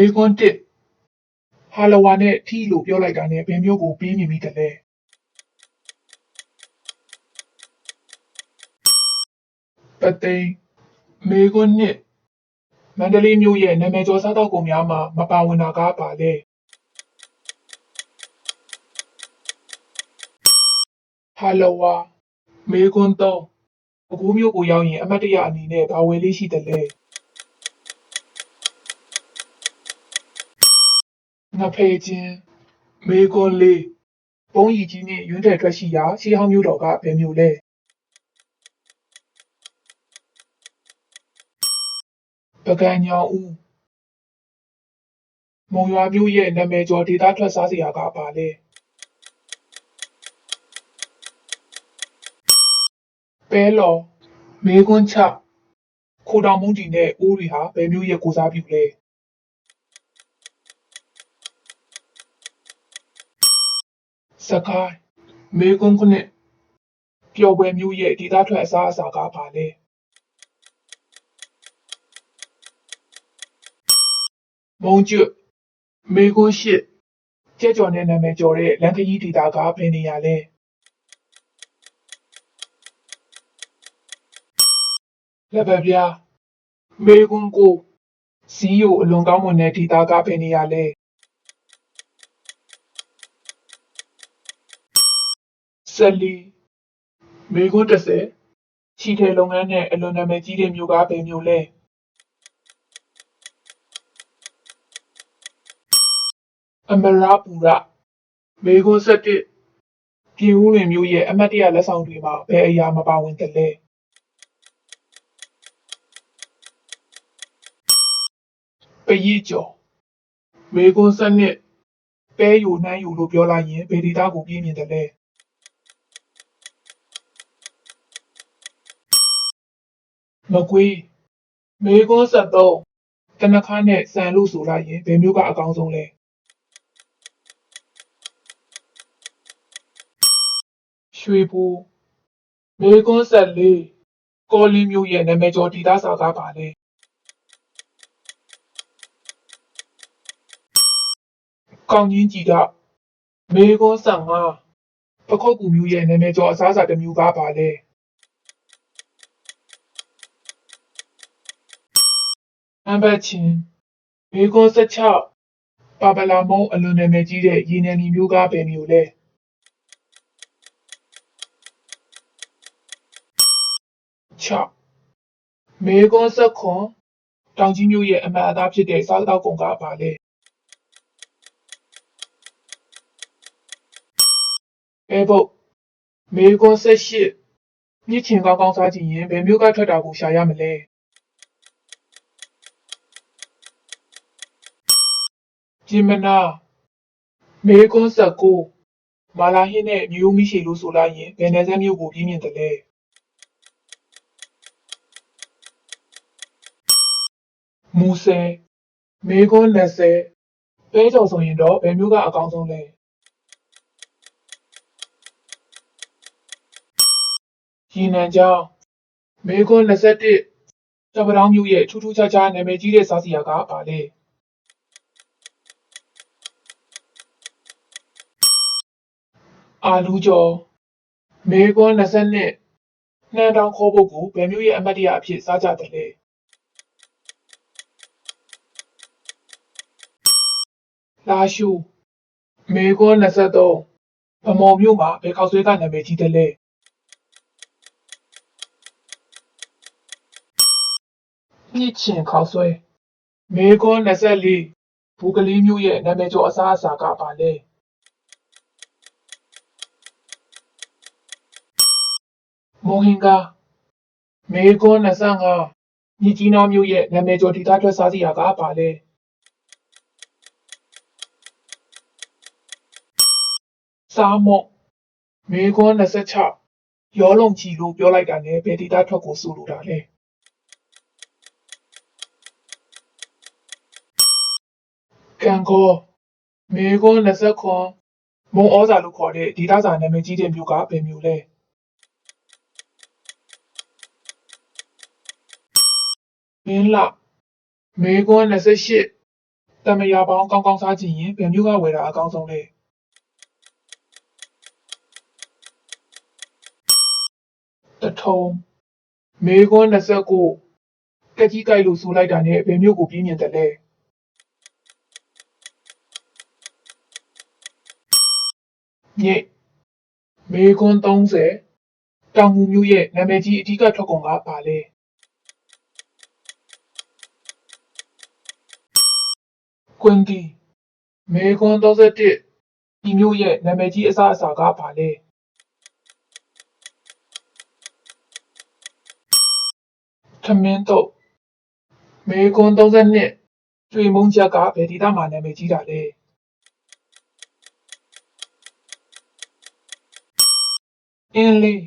မေကွန်းတစ်ဟာလဝါနဲ့ထီလို့ပြောလိုက်တာနဲ့ဘယ်မျိုးကိုပြီးမြင်မိတယ်လဲပသိမ်မေကွန်းနှစ်မန္တလေးမြို့ရဲ့နာမည်ကျော်စားသောက်ကုန်များမှာမပါဝင်တာကပါလဲဟာလဝါမေကွန်းသုံးပဲခူးမြို့ကိုရောက်ရင်အမတ်တရအနေနဲ့ဘာဝယ်လေးရှိတယ်လဲငဖယ်ချင်းမေကွန်းလေးပုံးရီကြီးနဲ့ရွန်းတယ်ထွက်ရှိရာရှေးဟောင်းမြို့တော်ကဘယ်မြို့လဲပကံညောင်ဦးမုံရွာမြို့ရဲ့နာမည်ကျော်ဒေသထွက်စားစရာကပါလဲပဲလော်မေကွန်းချခိုတောင်မုန်းတီနဲ့အိုးတွေဟာဘယ်မျိုးရဲ့ကိုစားပြုလဲစကိုင်းမေကွန်းခုနှစ်ပျော်ပွဲမျိုးရဲ့ဒေသထွက်အစားအစာကပါလဲမုံကျွတ်မေကွန်းရှစ်ကျဲကျော်နဲ့နာမည်ကျော်တဲ့လန်ခရီးဒေသကဘယ်နေရာလဲလက်ပပြားမေကွန်းကိုစီးယိုအလွန်ကောင်းမွန်တဲ့ဒေသကဘယ်နေရာလဲဆက်လီမေကွန်း30ချီတယ်လုပ်ငန်းနဲ့အလွန်နာမည်ကြီးတဲ့မြို့ကဘယ်မြို့လဲအမရပူရမေကွန်း17ပြည်ဦးလွင်မြို့ရဲ့အမတ်တရလက်ဆောင်တွေမှာဘယ်အရာမပါဝင်တယ်လဲပရိကျော်မေကွန်း12ပဲယူနှမ်းယူလို့ပြောလိုက်ရင်ဘယ်ဒေသကိုပြင်းမြင်တယ်လဲမကွေးမေကွန်း73တနခါနဲ့စံလို့ဆိုလိုက်ရင်ဘယ်မျိုးကအကောင်းဆုံးလဲရွှေဘူမေကွန်း14ကောလင်းမျိုးရဲ့နာမည်ကျော်ဒေသစာကားပါလဲကောင်းကြီးကြည်ကမေကွန်း15ပခုတ်ကူမျိုးရဲ့နာမည်ကျော်အစားအစာတစ်မျိုးကားပါလဲအမ်ဘတ်ချင်းမေကွန်း16ပါပလာမုံအလွန်နာမည်ကြီးတဲ့ရေနံမြေမျိုးကားပဲမျိုးလဲ6မေကွန်း19တောင်ကြီးမျိုးရဲ့အမှန်အသားဖြစ်တဲ့စားသောက်ကုန်ကားပါလဲပဲပုတ်မေကွန်း18မြစ်ချင်ကောင်းကောင်းစားကြည့်ရင်ဘယ်မျိုးကထွက်တာကိုရှာရမလဲဂျင်မနာမေကွန်း19မာလာဟင်းနဲ့မျိုးမီးရှည်လို့ဆိုလိုက်ရင်ဘယ်နယ်စပ်မျိုးကိုပြင်းမြင်တယ်လဲမူဆယ်မေကွန်း20ပဲကြော်ဆိုရင်တော့ဘယ်မျိုးကအကောင်းဆုံးလဲရေနံကျောင်းမေကွန်း21တပတောင်းမျိုးရဲ့ထူးထူးခြားခြားနာမည်ကြီးတဲ့စားစရာကပါလဲအာလူးကျော်မေကွန်း22နှမ်းတောင်းခေါ်ဖို့ကိုဘယ်မျိုးရဲ့အမတ်တရအဖြစ်စားကြတယ်လဲလာရှုမေကွန်း23ဗမော်မျိုးမှာဘယ်ခောက်ဆွဲကနာမည်ကြီးတယ်လဲမြစ်ချင်ခောက်ဆွဲမေကွန်း24ဘူကလေးမျိုးရဲ့နာမည်ကျော်အစားအစာကပါလဲမုံဟင်္ကာမေကွန်း25မြစ်ကြီးနားမျိုးရဲ့နာမည်ကျော်ဒေသထွက်စားစရာကပါလဲစားမော့မေကွန်း26ရောလုံချီလို့ပြောလိုက်တာနဲ့ဘယ်ဒေသထွက်ကိုဆိုလိုတာလဲကံကောမေကွန်း29မုံဩဇာလို့ခေါ်တဲ့ဒေသစာနာမည်ကြီးတဲ့မြို့ကဘယ်မြို့လဲမင်းလှမေကွန်း28 တမယာပေါင်းကောင်းကောင်းစားချင်ရင်ဘယ်မျိုးကဝယ်တာအကောင်းဆုံးလဲတထုံမေကွန်း29ကက်ကြီးကြိုက်လို့ဆိုလိုက်တာနဲ့ဘယ်မျိုးကိုပြင်းမြင်တယ်လဲညစ်မေကွန်း30တောင်ငူမျိုးရဲ့နာမည်ကြီးအဓိကထွက်ကုန်ကပါလဲကွင်းကြီးမေကွန်း31ဒီမျိုးရဲ့နာမည်ကြီးအစားအစာကပါလဲထမင်းတော့မေကွန်း32ကျွေမုံချက်ကဘယ်ဒေသမှာနာမည်ကြီးတာလဲအင်းလေး